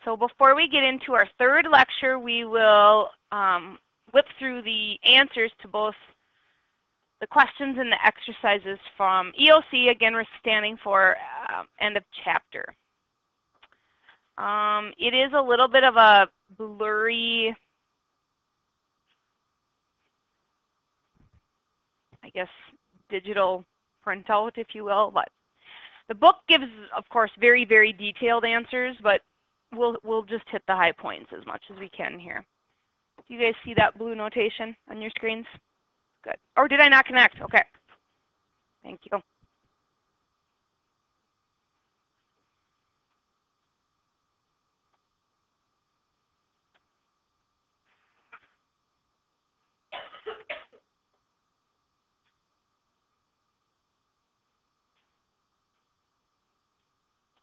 So before we get into our third lecture, we will whip through the answers to both the questions and the exercises from EOC. Again, we're standing for end of chapter. It is a little bit of a blurry, I guess, digital printout, if you will, but the book gives, of course, very, very detailed answers, but we'll just hit the high points as much as we can here. Do you guys see that blue notation on your screens? Good. Or did I not connect? Okay. Thank you.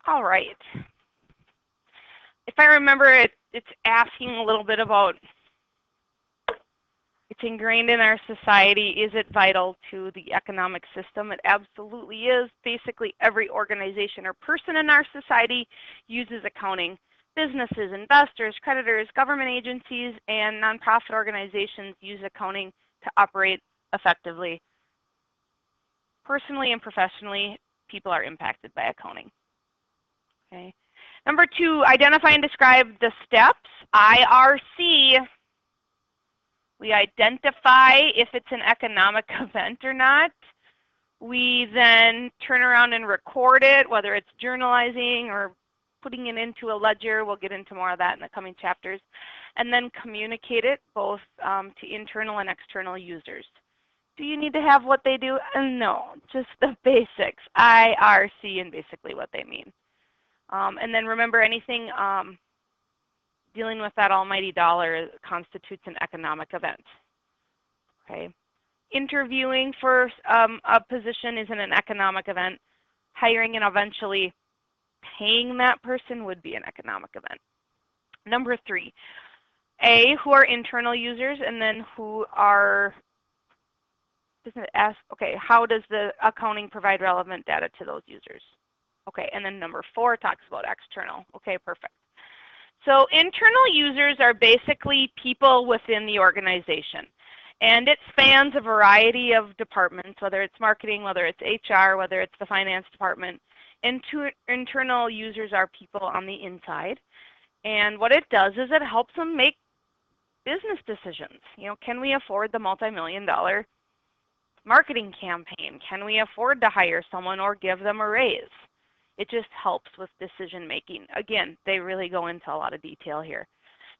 All right. If I remember, it's asking a little bit about, it's ingrained in our society. Is it vital to the economic system? It absolutely is. Basically, every organization or person in our society uses accounting. Businesses, investors, creditors, government agencies, and nonprofit organizations use accounting to operate effectively. Personally and professionally, people are impacted by accounting. Okay. Number 2, identify and describe the steps. IRC. We identify if it's an economic event or not. We then turn around and record it, whether it's journalizing or putting it into a ledger. We'll get into more of that in the coming chapters. And then communicate it both to internal and external users. Do you need to have what they do? No, just the basics. IRC and basically what they mean. And then remember, anything dealing with that almighty dollar constitutes an economic event. Okay. Interviewing for a position isn't an economic event. Hiring and eventually paying that person would be an economic event. Number 3, A, who are internal users, and then who are, doesn't it ask, okay, how does the accounting provide relevant data to those users? Okay, and then number 4 talks about external. Okay, perfect. So internal users are basically people within the organization. And it spans a variety of departments, whether it's marketing, whether it's HR, whether it's the finance department. Internal users are people on the inside. And what it does is it helps them make business decisions. You know, can we afford the multi-million-dollar marketing campaign? Can we afford to hire someone or give them a raise? It just helps with decision making. Again, they really go into a lot of detail here.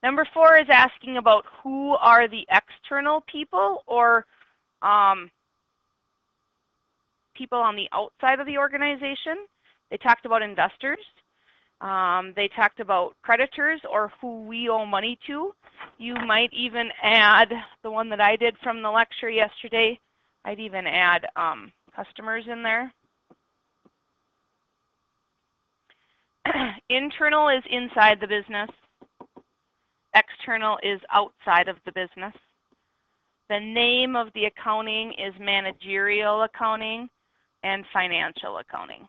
Number 4 is asking about who are the external people or people on the outside of the organization. They talked about investors. They talked about creditors or who we owe money to. You might even add the one that I did from the lecture yesterday. I'd even add customers in there. Internal is inside the business. External is outside of the business. The name of the accounting is managerial accounting and financial accounting.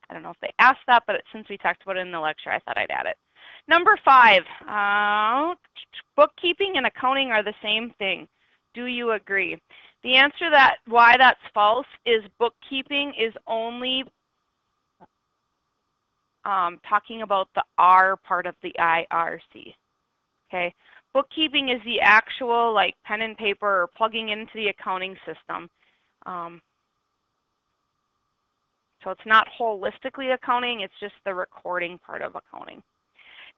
I don't know if they asked that, but since we talked about it in the lecture, I thought I'd add it. Number 5, bookkeeping and accounting are the same thing. Do you agree? The answer that why that's false is bookkeeping is only talking about the R part of the IRC. Okay, bookkeeping is the actual like pen and paper or plugging into the accounting system. So it's not holistically accounting, it's just the recording part of accounting.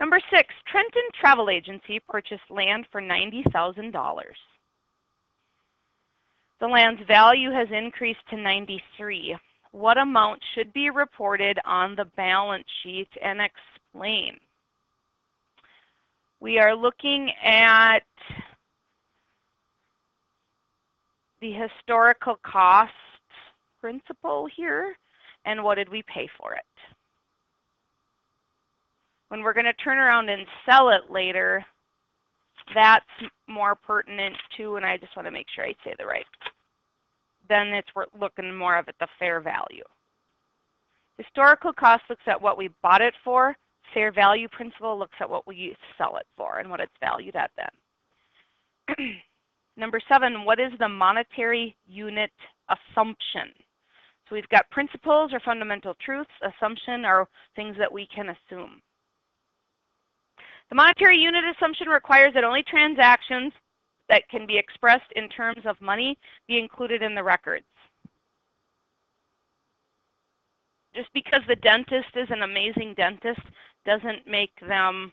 Number 6, Trenton Travel Agency purchased land for $90,000. The land's value has increased to $93,000. What amount should be reported on the balance sheet and explain? We are looking at the historical cost principle here, and what did we pay for it? When we're going to turn around and sell it later, that's more pertinent to, and I just want to make sure I say the right, then it's we're looking more of at the fair value. Historical cost looks at what we bought it for. Fair value principle looks at what we sell it for and what it's valued at then. Number 7, what is the monetary unit assumption? So we've got principles or fundamental truths. Assumption are things that we can assume. The monetary unit assumption requires that only transactions that can be expressed in terms of money be included in the records. Just because the dentist is an amazing dentist doesn't make them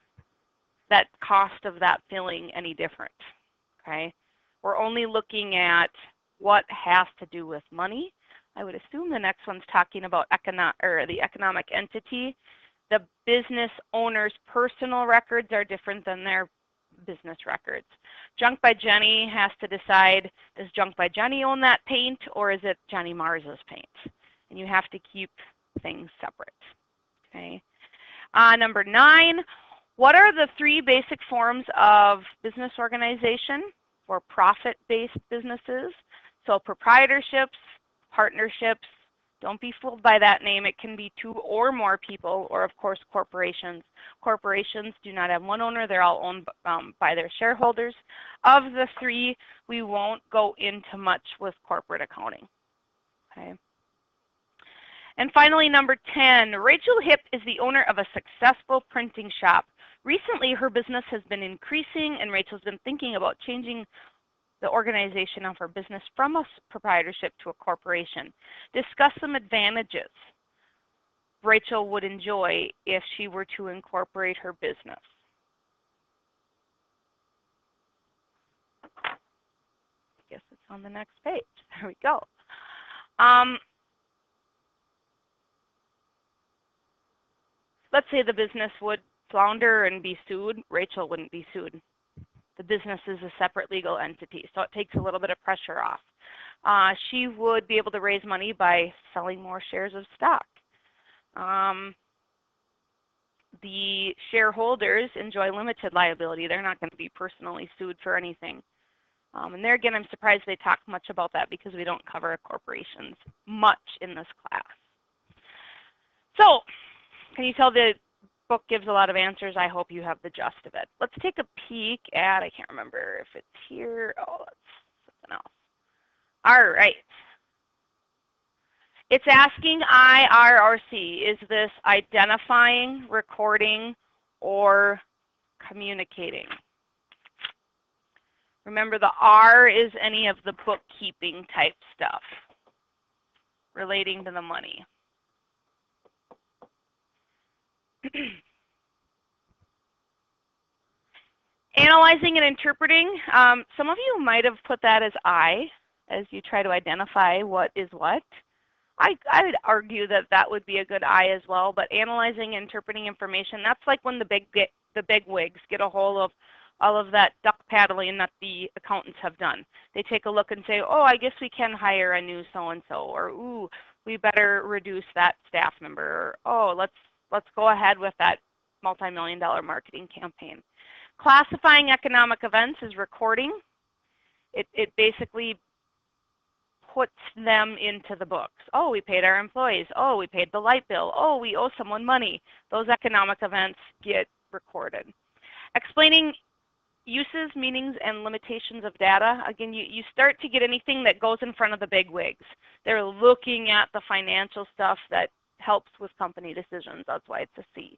that cost of that filling any different. Okay? We're only looking at what has to do with money. I would assume the next one's talking about the economic entity. The business owner's personal records are different than their business records. Junk by Jenny has to decide, does Junk by Jenny own that paint or is it Johnny Mars's paint? And you have to keep things separate. Okay. Number 9, what are the 3 basic forms of business organization for profit-based businesses? So proprietorships, partnerships. Don't be fooled by that name. It can be 2 or more people, or of course corporations. Corporations do not have one owner. They're all owned by their shareholders. Of the 3, we won't go into much with corporate accounting. Okay. And finally, number 10, Rachel Hipp is the owner of a successful printing shop. Recently, her business has been increasing, and Rachel's been thinking about changing the organization of her business from a proprietorship to a corporation. Discuss some advantages Rachel would enjoy if she were to incorporate her business. I guess it's on the next page. There we go. Let's say the business would flounder and be sued. Rachel wouldn't be sued. The business is a separate legal entity, so it takes a little bit of pressure off. She would be able to raise money by selling more shares of stock. The shareholders enjoy limited liability. They're not going to be personally sued for anything. And there again, I'm surprised they talk much about that because we don't cover corporations much in this class. So, can you tell the book gives a lot of answers? I hope you have the gist of it. Let's take a peek at, I can't remember if it's here. Oh, that's something else. All right. It's asking IRRC, is this identifying, recording, or communicating? Remember, the R is any of the bookkeeping type stuff relating to the money. Analyzing and interpreting. Some of you might have put that as I, as you try to identify what is what. I would argue that that would be a good I as well, but analyzing and interpreting information, that's like when the big wigs get a hold of all of that duck paddling that the accountants have done. They take a look and say, oh, I guess we can hire a new so-and-so, or ooh, we better reduce that staff member, or oh, let's go ahead with that multi-million-dollar marketing campaign. Classifying economic events is recording. It basically puts them into the books. Oh, we paid our employees. Oh, we paid the light bill. Oh, we owe someone money. Those economic events get recorded. Explaining uses, meanings, and limitations of data. Again, you start to get anything that goes in front of the big wigs. They're looking at the financial stuff that helps with company decisions. That's why it's a C.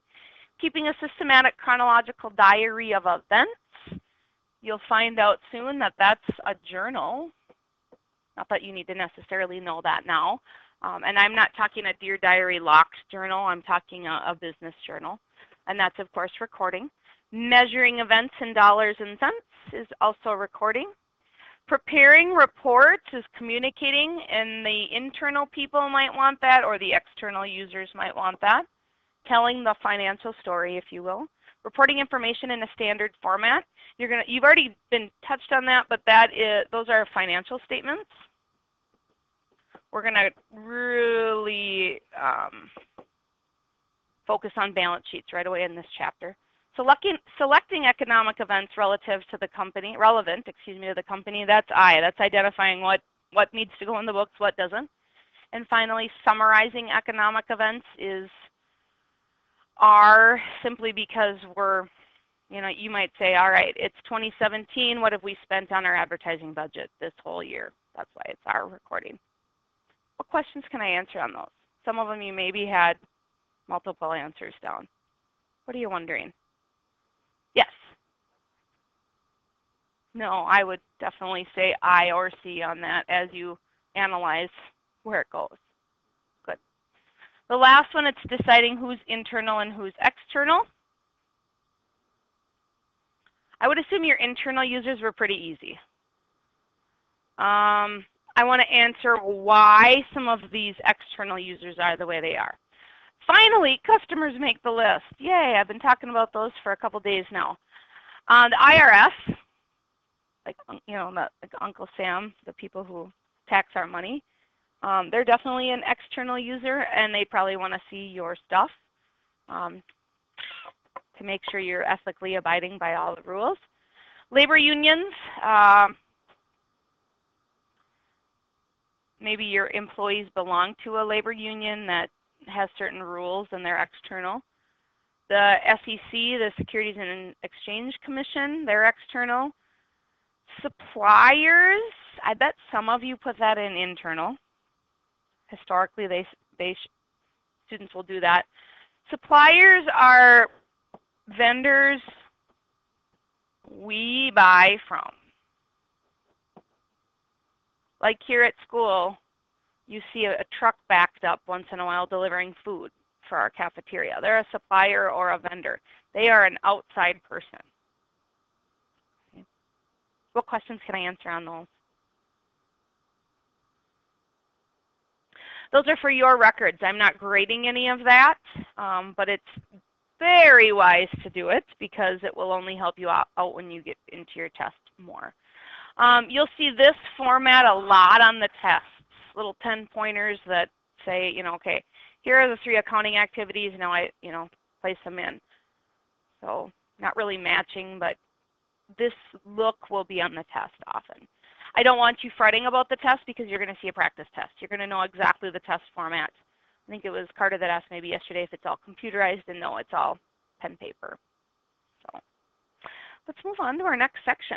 Keeping a systematic chronological diary of events. You'll find out soon that that's a journal. Not that you need to necessarily know that now. And I'm not talking a Dear Diary locked journal. I'm talking a business journal. And that's, of course, recording. Measuring events in dollars and cents is also recording. Preparing reports is communicating, and the internal people might want that, or the external users might want that. Telling the financial story, if you will. Reporting information in a standard format. You've already been touched on that, but those are financial statements. We're going to really focus on balance sheets right away in this chapter. Selecting economic events relative to the company, relevant to the company, that's I. That's identifying what needs to go in the books, what doesn't. And finally, summarizing economic events is R, simply because we're, you might say, all right, it's 2017. What have we spent on our advertising budget this whole year? That's why it's R recording. What questions can I answer on those? Some of them you maybe had multiple answers down. What are you wondering? Yes. No, I would definitely say I or C on that as you analyze where it goes. Good. The last one, it's deciding who's internal and who's external. I would assume your internal users were pretty easy. I want to answer why some of these external users are the way they are. Finally, customers make the list. Yay, I've been talking about those for a couple days now. The IRS, like Uncle Sam, the people who tax our money, they're definitely an external user, and they probably want to see your stuff to make sure you're ethically abiding by all the rules. Labor unions, maybe your employees belong to a labor union that has certain rules and they're external. The SEC, the Securities and Exchange Commission, they're external. Suppliers, I bet some of you put that in internal. Historically, students will do that. Suppliers are vendors we buy from. Like here at school, you see a truck backed up once in a while delivering food for our cafeteria. They're a supplier or a vendor. They are an outside person. Okay. What questions can I answer on those? Those are for your records. I'm not grading any of that, but it's very wise to do it because it will only help you out when you get into your test more. You'll see this format a lot on the tests, little 10-pointers that say, okay, here are the 3 accounting activities. Now I, place them in. So not really matching, but this look will be on the test often. I don't want you fretting about the test because you're going to see a practice test. You're going to know exactly the test format. I think it was Carter that asked maybe yesterday if it's all computerized, and no, it's all pen paper. So let's move on to our next section.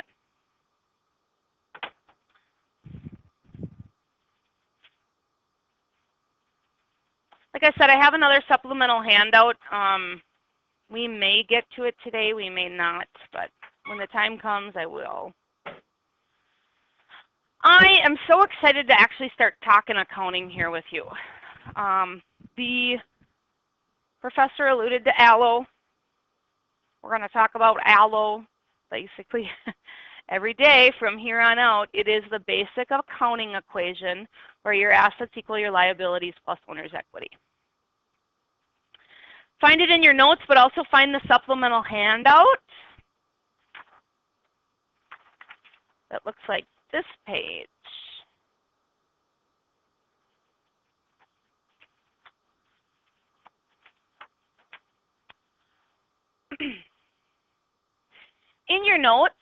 Like I said, I have another supplemental handout. We may get to it today, we may not, but when the time comes, I will. I am so excited to actually start talking accounting here with you. The professor alluded to ALLO. We're going to talk about ALLO basically every day from here on out. It is the basic accounting equation where your assets equal your liabilities plus owner's equity. Find it in your notes, but also find the supplemental handout that looks like this page. In your notes,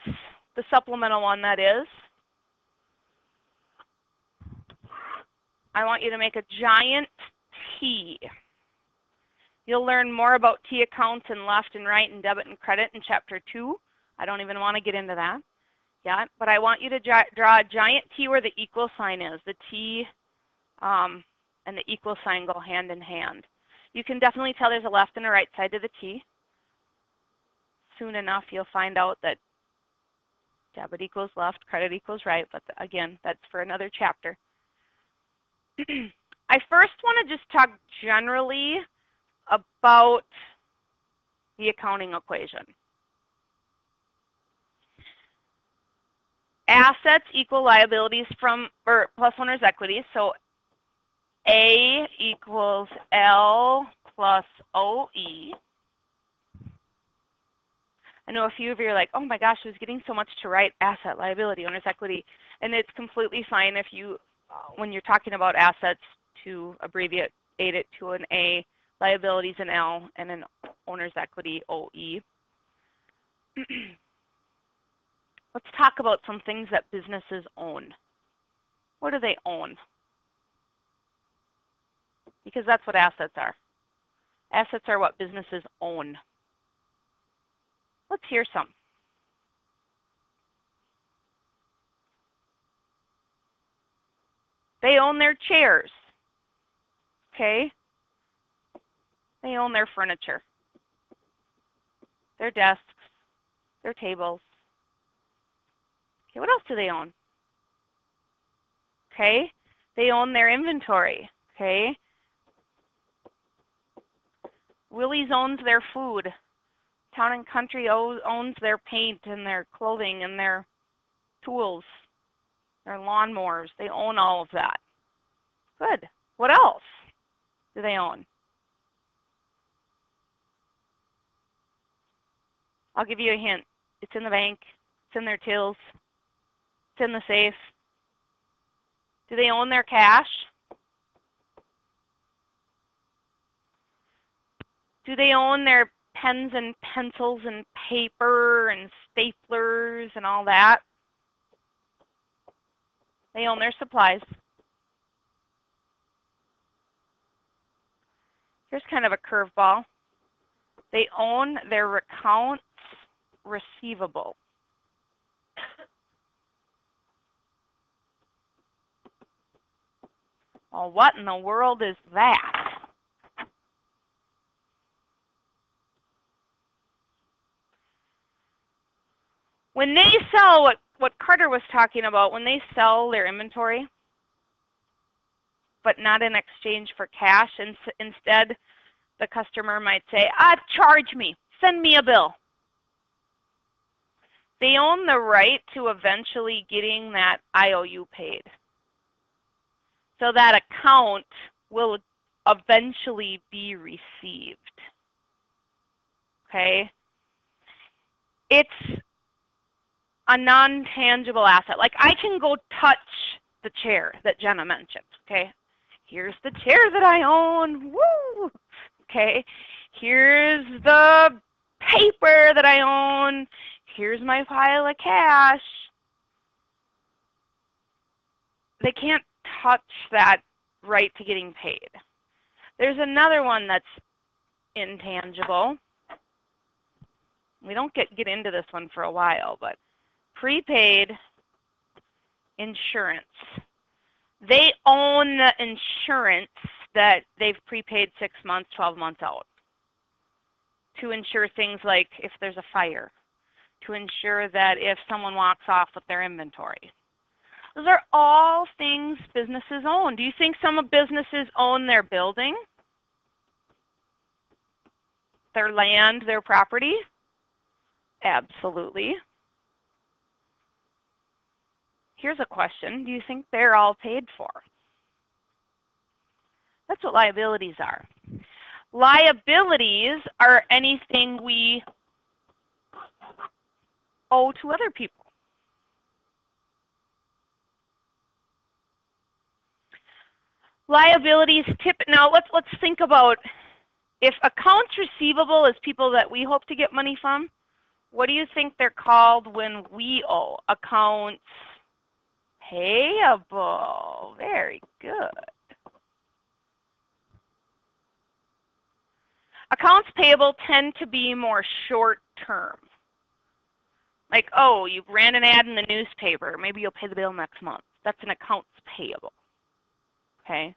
the supplemental one that is, I want you to make a giant T. You'll learn more about T accounts and left and right and debit and credit in Chapter 2. I don't even want to get into that yet, but I want you to draw a giant T where the equal sign is. The T and the equal sign go hand in hand. You can definitely tell there's a left and a right side to the T. Soon enough, you'll find out that debit equals left, credit equals right, but again, that's for another chapter. I first want to just talk generally about the accounting equation. Assets equal liabilities plus owner's equity. So A equals L plus OE. I know a few of you are like, oh my gosh, I was getting so much to write: asset, liability, owner's equity. And it's completely fine if you, when you're talking about assets, to abbreviate it to an A, liabilities an L, and an owner's equity OE. Let's talk about some things that businesses own. What do they own? because that's what assets are. Assets are what businesses own. Let's hear some. They own their chairs. Okay? They own their furniture, their desks, their tables. Okay, what else do they own? Okay? They own their inventory. Okay? Willie's owns their food. Town and Country owns their paint and their clothing and their tools, their lawnmowers. They own all of that. Good. What else do they own? I'll give you a hint. It's in the bank. It's in their tills. It's in the safe. Do they own their cash? Do they own their pens and pencils and paper and staplers and all that? They own their supplies. Here's kind of a curveball. They own their accounts receivable. Well, what in the world is that? When they sell what Carter was talking about, when they sell their inventory, but not in exchange for cash, and instead the customer might say, charge me, send me a bill. They own the right to eventually getting that IOU paid. So that account will eventually be received. Okay? It's a non-tangible asset. Like I can go touch the chair that Jenna mentioned. Okay? Here's the chair that I own. Woo! Okay? Here's the paper that I own. Here's my pile of cash. They can't touch that right to getting paid. There's another one that's intangible. We don't get into this one for a while, but prepaid insurance. They own the insurance that they've prepaid 6 months, 12 months out to ensure things like if there's a fire, to ensure that if someone walks off with their inventory. Those are all things businesses own. Do you think some of businesses own their building, their land, their property? Absolutely. Here's a question. Do you think they're all paid for? That's what liabilities are. Liabilities are anything we owe to other people. Liabilities now let's think about if accounts receivable is people that we hope to get money from, what do you think they're called when we owe? Accounts payable. Very good. Accounts payable tend to be more short term. Like, oh, you ran an ad in the newspaper. Maybe you'll pay the bill next month. That's an accounts payable. Okay.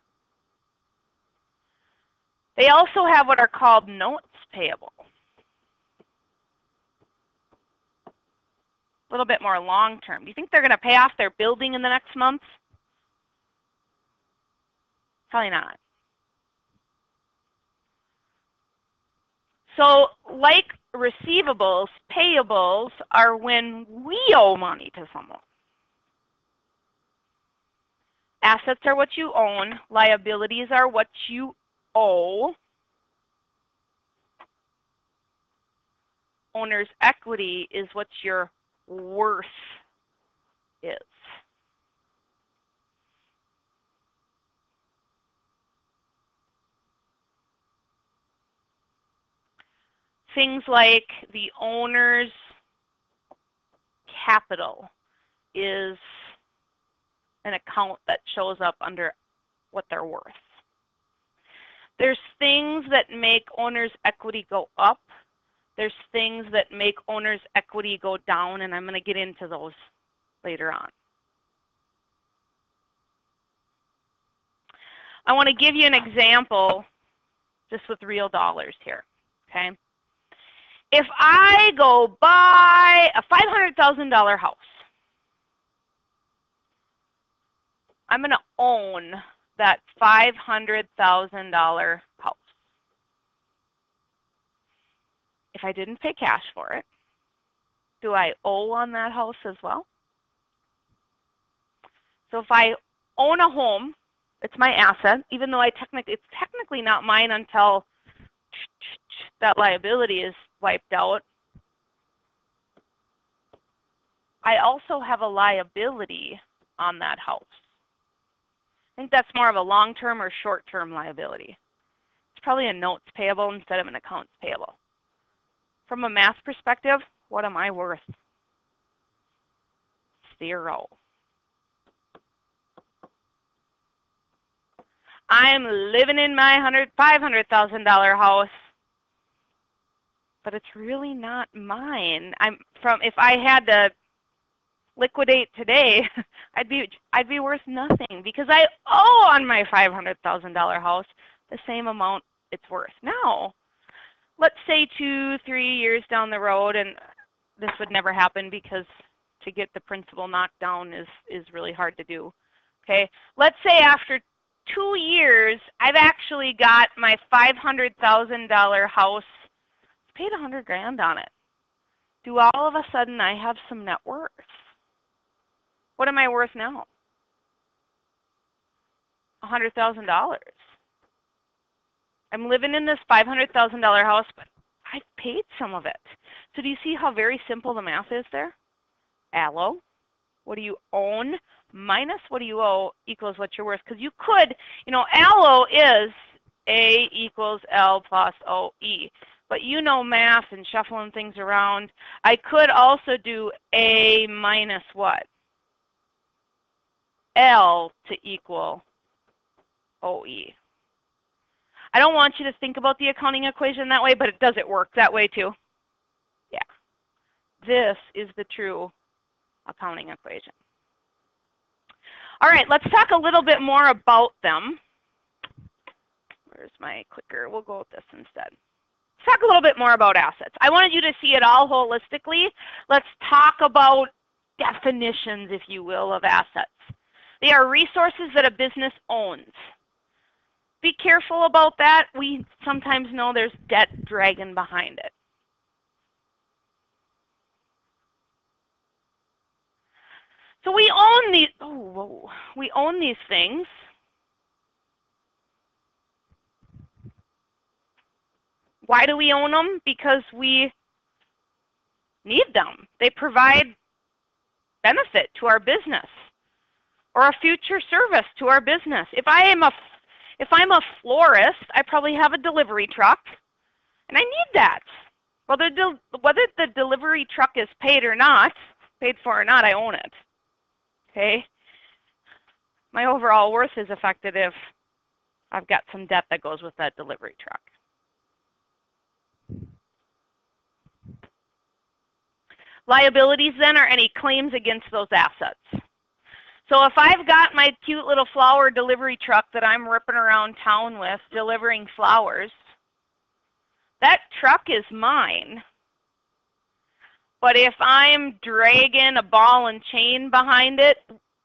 They also have what are called notes payable. A little bit more long term. Do you think they're going to pay off their building in the next month? Probably not. So like receivables, payables are when we owe money to someone. Assets are what you own. Liabilities are what you owe. Owner's equity is what your worth is. Things like the owner's capital is an account that shows up under what they're worth. There's things that make owner's equity go up. There's things that make owner's equity go down, and I'm going to get into those later on. I want to give you an example just with real dollars here, okay? If I go buy a $500,000 house, I'm going to own that $500,000 house. If I didn't pay cash for it, do I owe on that house as well? So if I own a home, it's my asset, even though it's technically not mine until that liability is wiped out. I also have a liability on that house. I think that's more of a long-term or short-term liability. It's probably a notes payable instead of an accounts payable. From a math perspective, what am I worth? 0. I'm living in my $500,000 house, but it's really not mine. If I had to liquidate today, I'd be worth nothing because I owe on my $500,000 house the same amount it's worth. Now, let's say 2-3 years down the road, and this would never happen because to get the principal knocked down is really hard to do. Okay, let's say after 2 years, I've actually got my $500,000 house, paid $100,000 on it. Do all of a sudden I have some net worth? What am I worth now? $100,000. I'm living in this $500,000 house, but I've paid some of it. So do you see how very simple the math is there? Allo, what do you own minus what do you owe equals what you're worth. Because you could, allo is A equals L plus OE. But you know math and shuffling things around. I could also do A minus what? L to equal OE. I don't want you to think about the accounting equation that way, but does it work that way too? Yeah. This is the true accounting equation. All right, let's talk a little bit more about them. Where's my clicker? We'll go with this instead. Let's talk a little bit more about assets. I wanted you to see it all holistically. Let's talk about definitions, if you will, of assets. They are resources that a business owns. Be careful about that. We sometimes know there's debt dragging behind it. So we own these. We own these things. Why do we own them? Because we need them. They provide benefit to our business or a future service to our business. If I'm a florist, I probably have a delivery truck, and I need that. Whether the delivery truck is paid for or not, I own it. Okay? My overall worth is affected if I've got some debt that goes with that delivery truck. Liabilities then are any claims against those assets. So if I've got my cute little flower delivery truck that I'm ripping around town with, delivering flowers, that truck is mine. But if I'm dragging a ball and chain behind it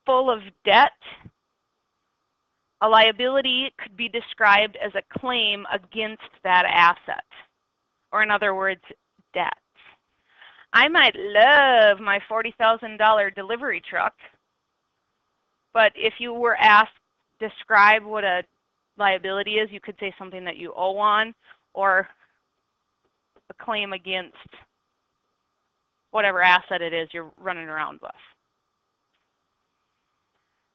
full of debt, a liability could be described as a claim against that asset, or in other words, debt. I might love my $40,000 delivery truck, but if you were asked to describe what a liability is, you could say something that you owe on or a claim against whatever asset it is you're running around with.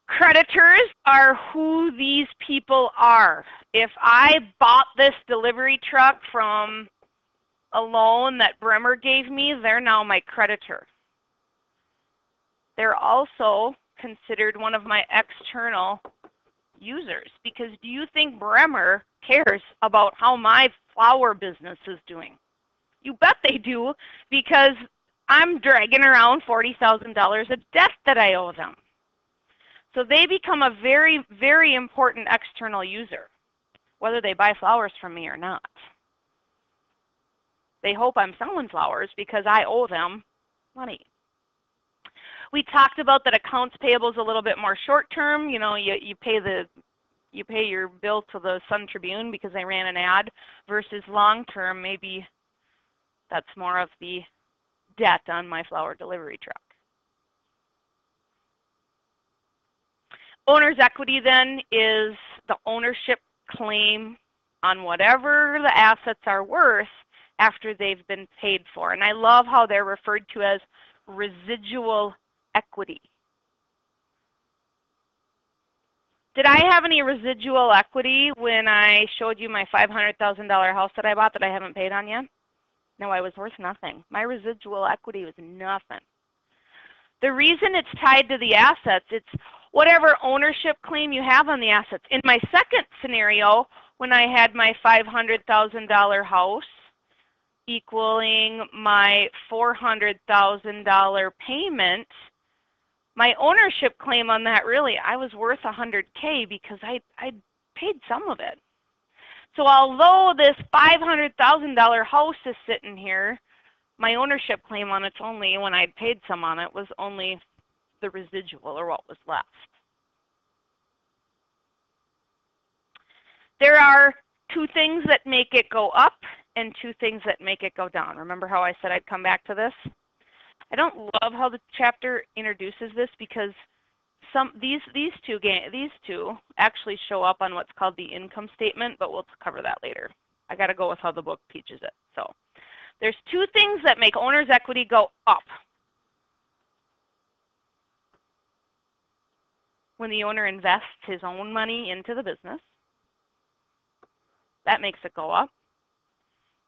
Creditors are who these people are. If I bought this delivery truck from a loan that Bremer gave me, they're now my creditor. They're also considered one of my external users, because do you think Bremer cares about how my flower business is doing? You bet they do, because I'm dragging around $40,000 of debt that I owe them. So they become a very, very important external user, whether they buy flowers from me or not. They hope I'm selling flowers because I owe them money. We talked about that accounts payable is a little bit more short term. You know, you pay your bill to the Sun Tribune because they ran an ad, versus long term, maybe that's more of the debt on my flower delivery truck. Owner's equity then is the ownership claim on whatever the assets are worth after they've been paid for. And I love how they're referred to as residual equity. Did I have any residual equity when I showed you my $500,000 house that I bought that I haven't paid on yet? No, I was worth nothing. My residual equity was nothing. The reason it's tied to the assets, it's whatever ownership claim you have on the assets. In my second scenario, when I had my $500,000 house equaling my $400,000 payment, my ownership claim on that, really, I was worth $100K because I paid some of it. So although this $500,000 house is sitting here, my ownership claim on it's only, when I paid some on it, was only the residual, or what was left. There are two things that make it go up and two things that make it go down. Remember how I said I'd come back to this? I don't love how the chapter introduces this, because these two actually show up on what's called the income statement, but we'll cover that later. I got to go with how the book teaches it. So there's two things that make owner's equity go up. When the owner invests his own money into the business, that makes it go up.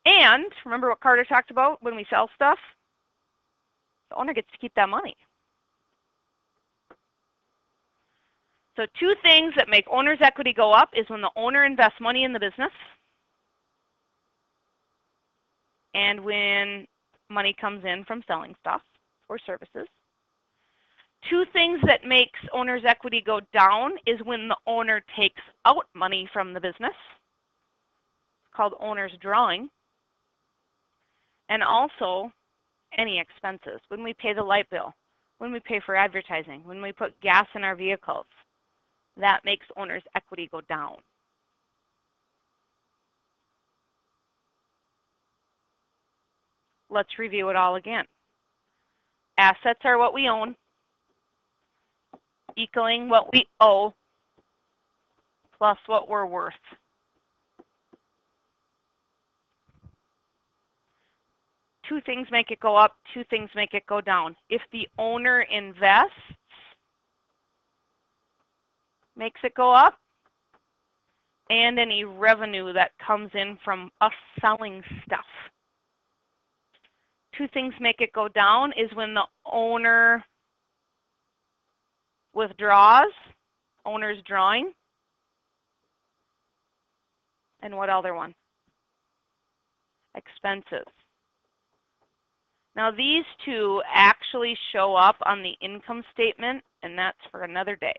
And remember what Carter talked about when we sell stuff? The owner gets to keep that money. So two things that make owner's equity go up is when the owner invests money in the business, and when money comes in from selling stuff or services. Two things that makes owner's equity go down is when the owner takes out money from the business. It's called owner's drawing. And also any expenses. When we pay the light bill, when we pay for advertising, when we put gas in our vehicles, that makes owner's equity go down. Let's review it all again. Assets are what we own, equaling what we owe, plus what we're worth. Two things make it go up, two things make it go down. If the owner invests, makes it go up, and any revenue that comes in from us selling stuff. Two things make it go down is when the owner withdraws, owner's drawing, and what other one? Expenses. Now these two actually show up on the income statement, and that's for another day.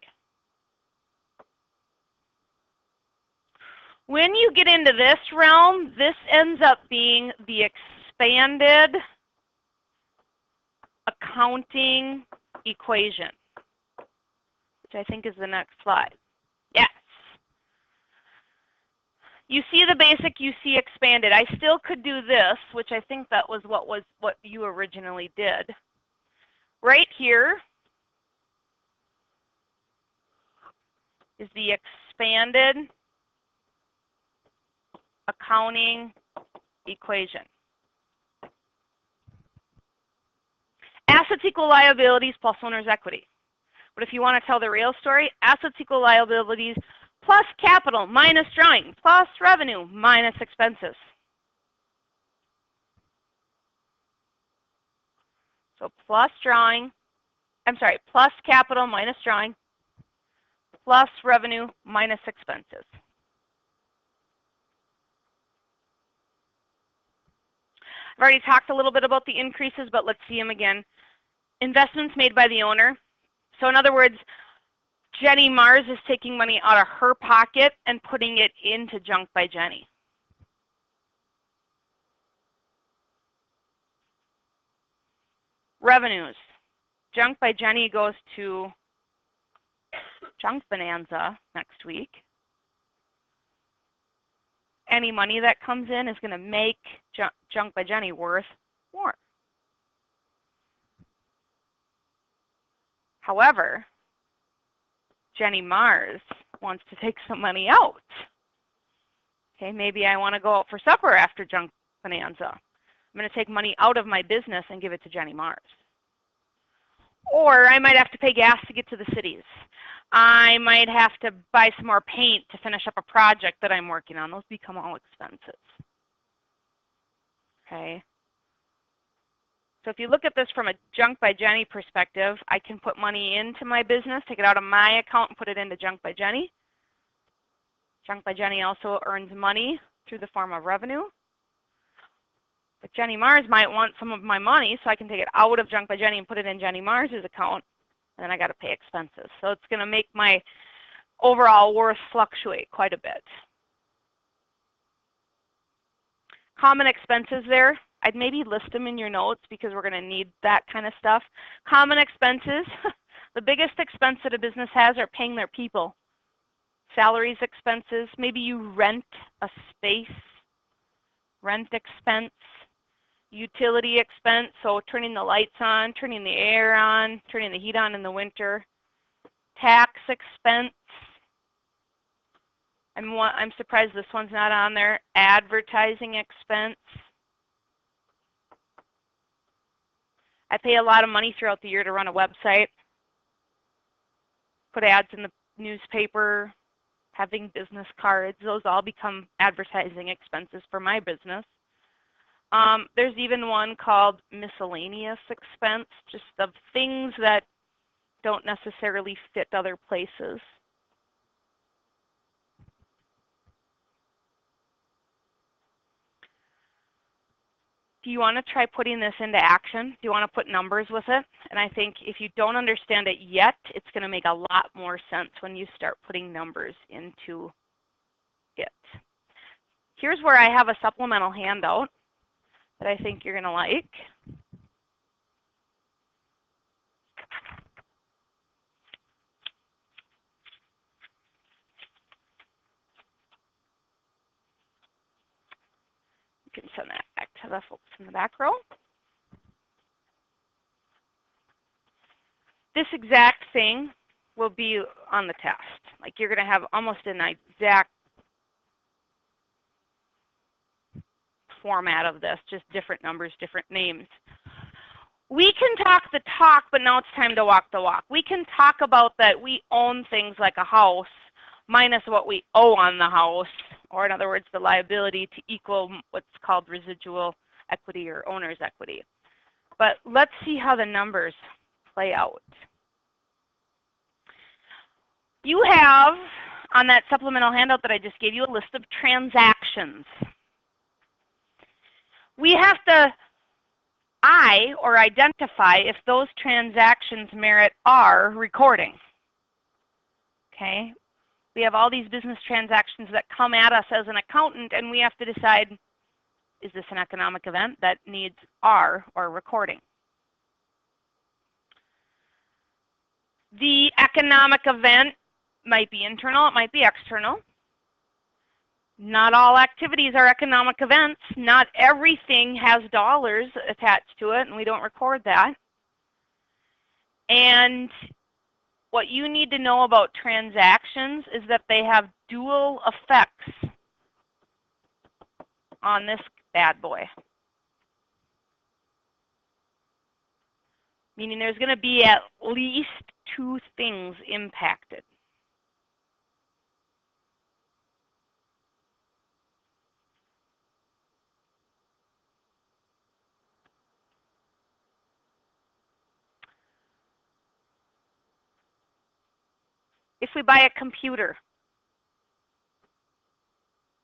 When you get into this realm, this ends up being the expanded accounting equation, which I think is the next slide. Yes. You see the basic, you see expanded. I still could do this, which I think that was what you originally did. Right here is the expanded accounting equation. Assets equal liabilities plus owner's equity. But if you want to tell the real story, assets equal liabilities plus capital minus drawing plus revenue minus expenses. So plus capital minus drawing plus revenue minus expenses. I've already talked a little bit about the increases, but let's see them again. Investments made by the owner. So in other words, Jenny Mars is taking money out of her pocket and putting it into Junk by Jenny. Revenues. Junk by Jenny goes to Junk Bonanza next week. Any money that comes in is going to make Junk by Jenny worth more. However, Jenny Mars wants to take some money out. Okay, maybe I want to go out for supper after Junk Bonanza. I'm going to take money out of my business and give it to Jenny Mars. Or I might have to pay gas to get to the cities. I might have to buy some more paint to finish up a project that I'm working on. Those become all expenses. Okay. So if you look at this from a Junk by Jenny perspective, I can put money into my business, take it out of my account and put it into Junk by Jenny. Junk by Jenny also earns money through the form of revenue. But Jenny Mars might want some of my money, so I can take it out of Junk by Jenny and put it in Jenny Mars's account, and then I got to pay expenses. So it's going to make my overall worth fluctuate quite a bit. Common expenses there. I'd maybe list them in your notes because we're going to need that kind of stuff. Common expenses. The biggest expense that a business has are paying their people. Salaries expenses. Maybe you rent a space. Rent expense. Utility expense, so turning the lights on, turning the air on, turning the heat on in the winter. Tax expense. I'm surprised this one's not on there. Advertising expense. I pay a lot of money throughout the year to run a website, put ads in the newspaper, having business cards. Those all become advertising expenses for my business. There's even one called miscellaneous expense, just of things that don't necessarily fit other places. Do you want to try putting this into action? Do you want to put numbers with it? And I think if you don't understand it yet, it's going to make a lot more sense when you start putting numbers into it. Here's where I have a supplemental handout that I think you're going to like. You can send that back to the folks in the back row. This exact thing will be on the test. Like you're going to have almost an exact format of this, just different numbers, different names. We can talk the talk, but now it's time to walk the walk. We can talk about that we own things like a house minus what we owe on the house, or in other words, the liability to equal what's called residual equity or owner's equity. But let's see how the numbers play out. You have on that supplemental handout that I just gave you a list of transactions. We have to identify if those transactions merit our recording. Okay? We have all these business transactions that come at us as an accountant, and we have to decide, is this an economic event that needs our or recording? The economic event might be internal, it might be external. Not all activities are economic events. Not everything has dollars attached to it, and we don't record that. And what you need to know about transactions is that they have dual effects on this bad boy. Meaning there's going to be at least two things impacted. If we buy a computer,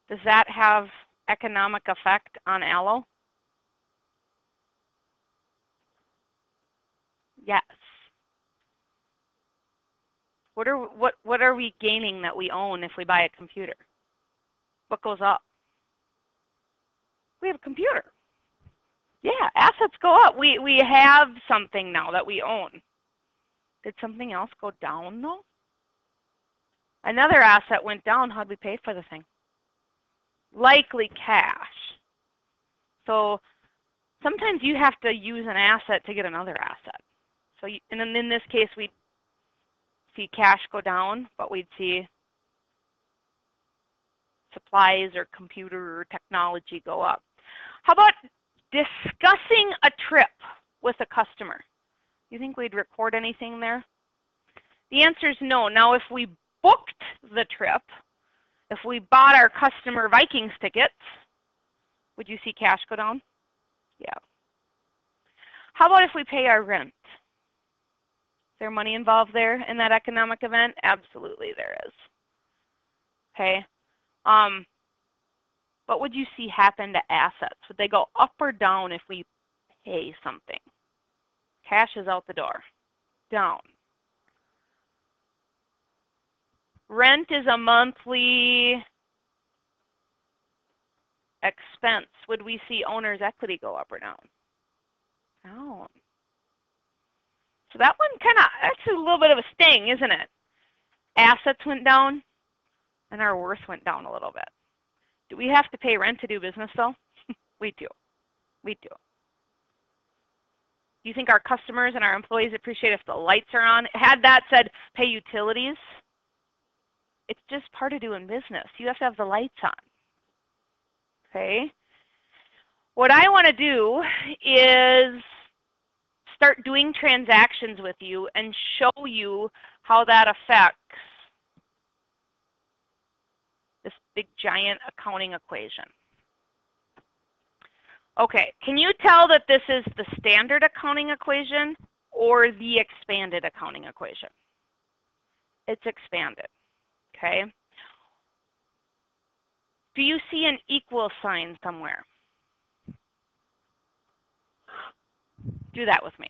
does that have economic effect on Allo? Yes. What are we gaining that we own if we buy a computer? What goes up? We have a computer. Yeah, assets go up. We have something now that we own. Did something else go down though? Another asset went down. How'd we pay for the thing? Likely cash. So sometimes you have to use an asset to get another asset. So and in this case, we'd see cash go down, but we'd see supplies or computer or technology go up. How about discussing a trip with a customer? You think we'd record anything there? The answer is no. Now, if we booked the trip, if we bought our customer Vikings tickets, would you see cash go down? Yeah. How about if we pay our rent? Is there money involved there in that economic event? Absolutely there is. Okay. What would you see happen to assets? Would they go up or down if we pay something? Cash is out the door. Down. Rent is a monthly expense. Would we see owner's equity go up or down? Down. So that one that's a little bit of a sting, isn't it? Assets went down and our worth went down a little bit. Do we have to pay rent to do business though? We do. We do. Do you think our customers and our employees appreciate if the lights are on? Had that said pay utilities, it's just part of doing business. You have to have the lights on. Okay? What I want to do is start doing transactions with you and show you how that affects this big giant accounting equation. Okay, can you tell that this is the standard accounting equation or the expanded accounting equation? It's expanded, okay? Do you see an equal sign somewhere? Do that with me.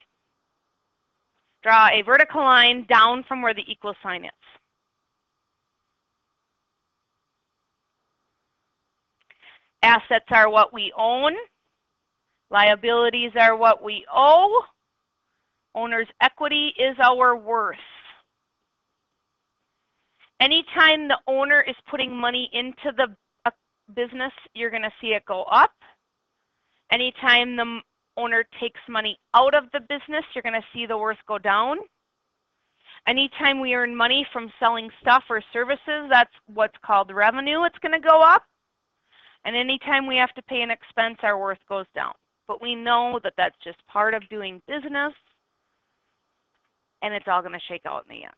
Draw a vertical line down from where the equal sign is. Assets are what we own. Liabilities are what we owe. Owner's equity is our worth. Anytime the owner is putting money into the business, you're going to see it go up. Anytime the owner takes money out of the business, you're going to see the worth go down. Anytime we earn money from selling stuff or services, that's what's called revenue, it's going to go up. And anytime we have to pay an expense, our worth goes down. But we know that that's just part of doing business, and it's all going to shake out in the end.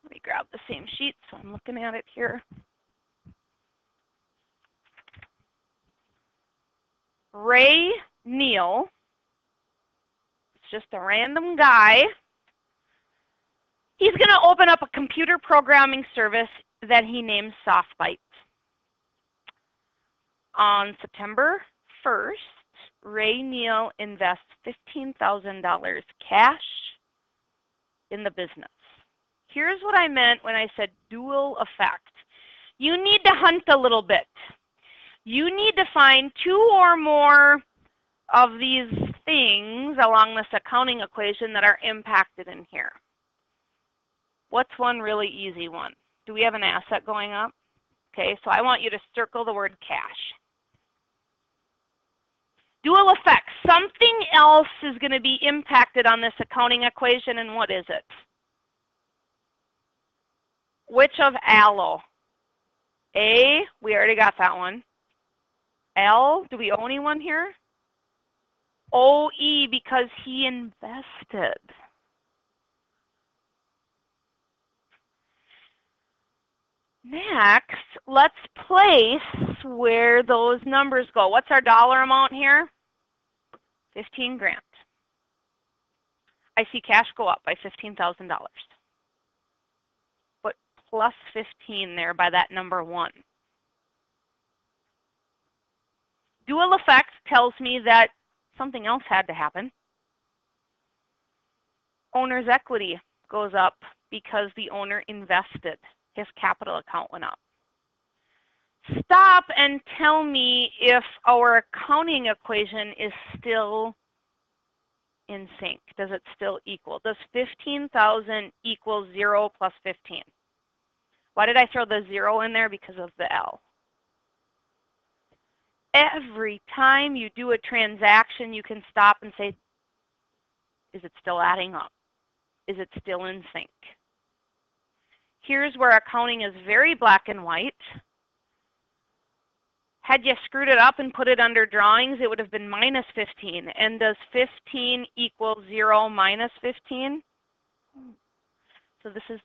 Let me grab the same sheet so I'm looking at it here. Ray Neal, it's just a random guy. He's going to open up a computer programming service that he names SoftBite. On September 1st, Ray Neal invests $15,000 cash in the business. Here's what I meant when I said dual effect. You need to hunt a little bit. You need to find two or more of these things along this accounting equation that are impacted in here. What's one really easy one? Do we have an asset going up? Okay, so I want you to circle the word cash. Dual effect. Something else is going to be impacted on this accounting equation, and what is it? Which of aloe? A, we already got that one. L, do we owe anyone here? OE, because he invested. Next, let's place where those numbers go. What's our dollar amount here? 15 grand. I see cash go up by $15,000. Put plus 15 there by that number 1. Dual effect tells me that something else had to happen. Owner's equity goes up because the owner invested. His capital account went up. Stop and tell me if our accounting equation is still in sync. Does it still equal? Does 15,000 equal 0 plus 15? Why did I throw the 0 in there? Because of the L. Every time you do a transaction, you can stop and say, is it still adding up? Is it still in sync? Here's where accounting is very black and white. Had you screwed it up and put it under drawings, it would have been minus 15. And does 15 equal 0 minus 15? So this is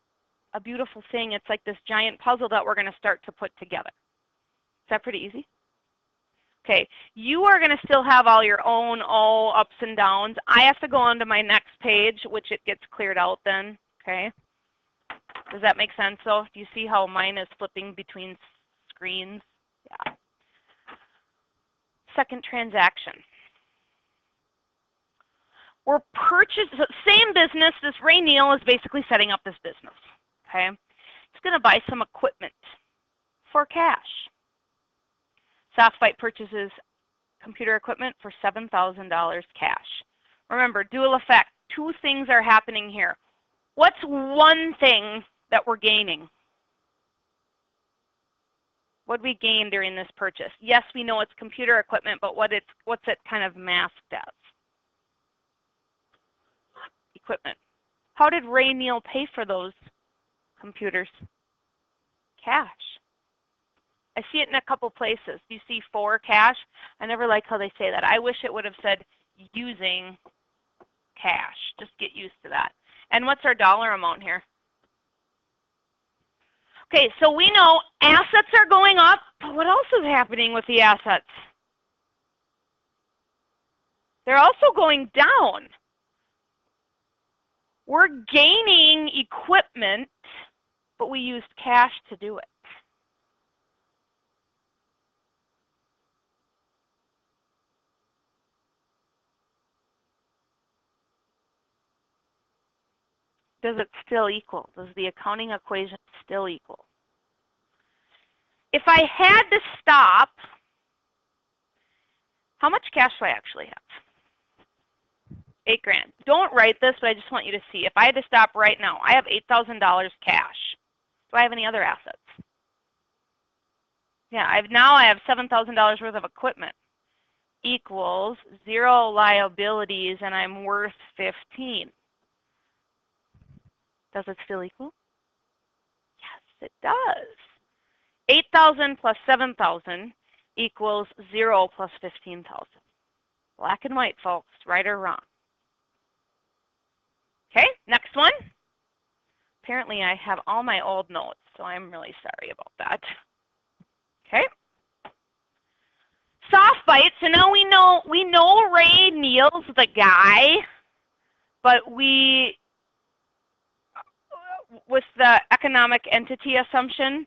a beautiful thing. It's like this giant puzzle that we're going to start to put together. Is that pretty easy? Okay, you are going to still have all your own ups and downs. I have to go on to my next page, which it gets cleared out then. Okay, does that make sense? So do you see how mine is flipping between screens? Yeah. Second transaction. We're purchasing, same business. This Ray Neal is basically setting up this business. Okay, he's going to buy some equipment for cash. Softbite purchases computer equipment for $7,000 cash. Remember, dual effect. Two things are happening here. What's one thing that we're gaining? What we gain during this purchase? Yes, we know it's computer equipment, but what's it kind of masked as? Equipment. How did Ray Neal pay for those computers? Cash. I see it in a couple places. You see for cash. I never like how they say that. I wish it would have said using cash. Just get used to that. And what's our dollar amount here? Okay, so we know assets are going up, but what else is happening with the assets? They're also going down. We're gaining equipment, but we used cash to do it. Does it still equal? Does the accounting equation still equal? If I had to stop, how much cash do I actually have? $8,000. Don't write this, but I just want you to see. If I had to stop right now, I have $8,000 cash. Do I have any other assets? Yeah, I have $7,000 worth of equipment. Equals 0 liabilities, and I'm worth 15. Does it still equal? Yes, it does. 8,000 plus 7,000 equals 0 plus 15,000. Black and white, folks, right or wrong. Okay, next one. Apparently I have all my old notes, so I'm really sorry about that. Okay. Soft bite. So now we know Ray Neal's the guy, but with the economic entity assumption,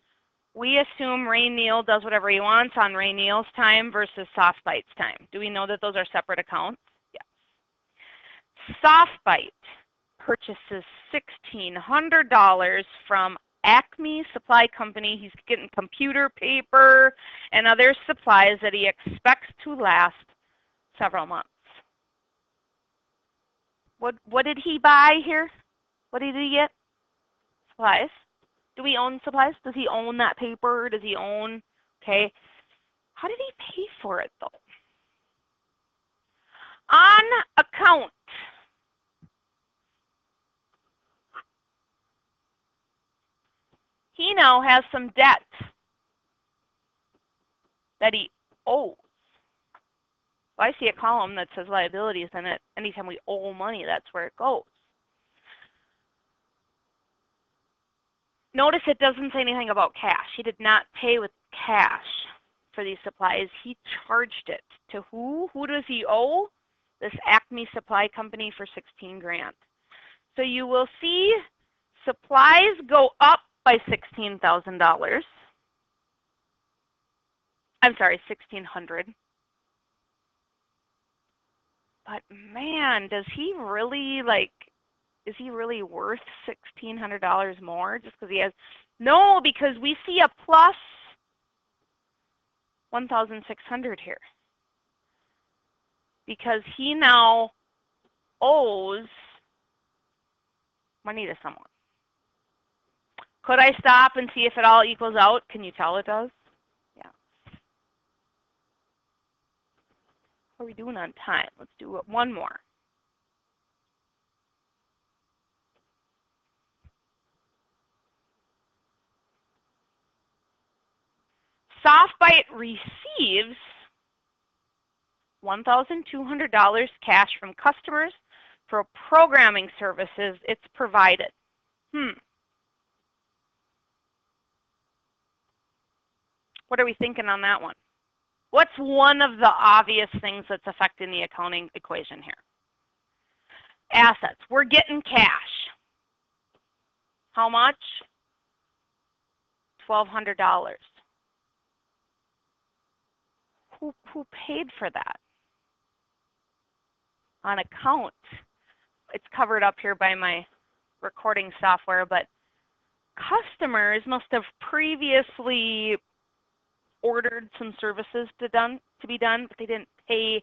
we assume Ray Neal does whatever he wants on Ray Neal's time versus Softbite's time. Do we know that those are separate accounts? Yes. Softbite purchases $1,600 from Acme Supply Company. He's getting computer paper and other supplies that he expects to last several months. What did he buy here? What did he get? Supplies. Do we own supplies? Does he own that paper? Does he own? Okay. How did he pay for it though? On account. He now has some debt that he owes. Well, I see a column that says liabilities in it. Anytime we owe money, that's where it goes. Notice it doesn't say anything about cash. He did not pay with cash for these supplies. He charged it to who? Who does he owe? This Acme Supply Company for $16,000. So you will see supplies go up by $16,000. I'm sorry, $1,600. But man, does he really like, is he really worth $1,600 more just because he has, no, because we see a plus 1,600 here. Because he now owes money to someone. Could I stop and see if it all equals out? Can you tell it does? Yeah. How are we doing on time? Let's do one more. SoftBite receives $1,200 cash from customers for programming services it's provided. What are we thinking on that one? What's one of the obvious things that's affecting the accounting equation here? Assets. We're getting cash. How much? $1,200. Who paid for that? On account. It's covered up here by my recording software, but customers must have previously ordered some services to be done, but they didn't pay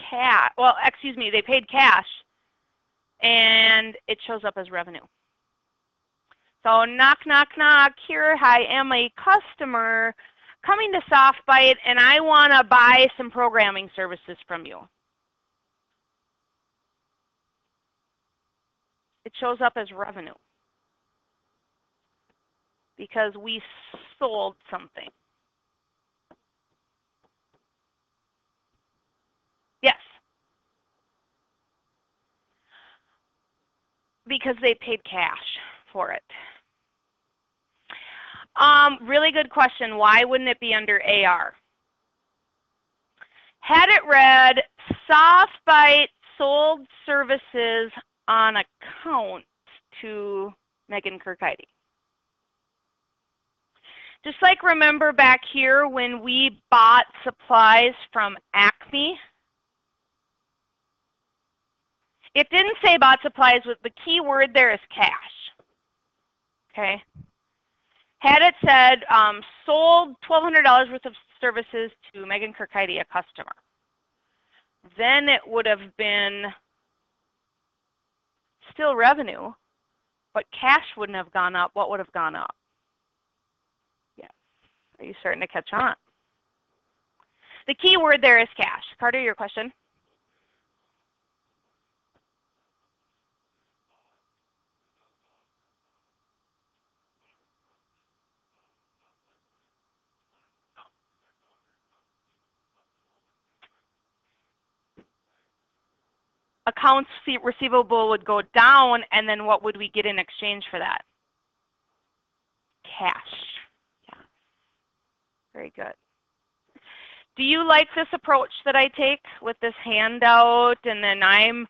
cash. Well, excuse me, they paid cash, and it shows up as revenue. So knock, knock, knock. Here I am, a customer coming to SoftBite, and I want to buy some programming services from you. It shows up as revenue because we sold something. Yes. Because they paid cash for it. Really good question. Why wouldn't it be under AR? Had it read, SoftBite sold services on account to Megan Kirkheide. Just like remember back here when we bought supplies from Acme, it didn't say bought supplies, with the key word there is cash. Okay. Had it said sold $1,200 worth of services to Megan Kirkheide, a customer, then it would have been still revenue, but cash wouldn't have gone up. What would have gone up? Yeah. Are you starting to catch on? The key word there is cash. Carter, your question? Accounts receivable would go down, and then what would we get in exchange for that? Cash. Yeah. Very good. Do you like this approach that I take with this handout, and then I'm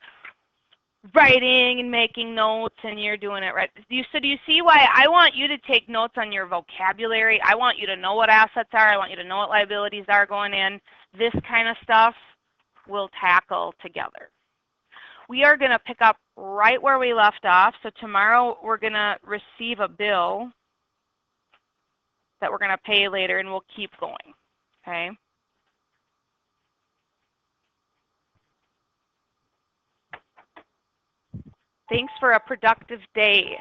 writing and making notes and you're doing it right? So do you see why I want you to take notes on your vocabulary? I want you to know what assets are. I want you to know what liabilities are going in. This kind of stuff we'll tackle together. We are going to pick up right where we left off. So tomorrow we're going to receive a bill that we're going to pay later, and we'll keep going. Okay? Thanks for a productive day.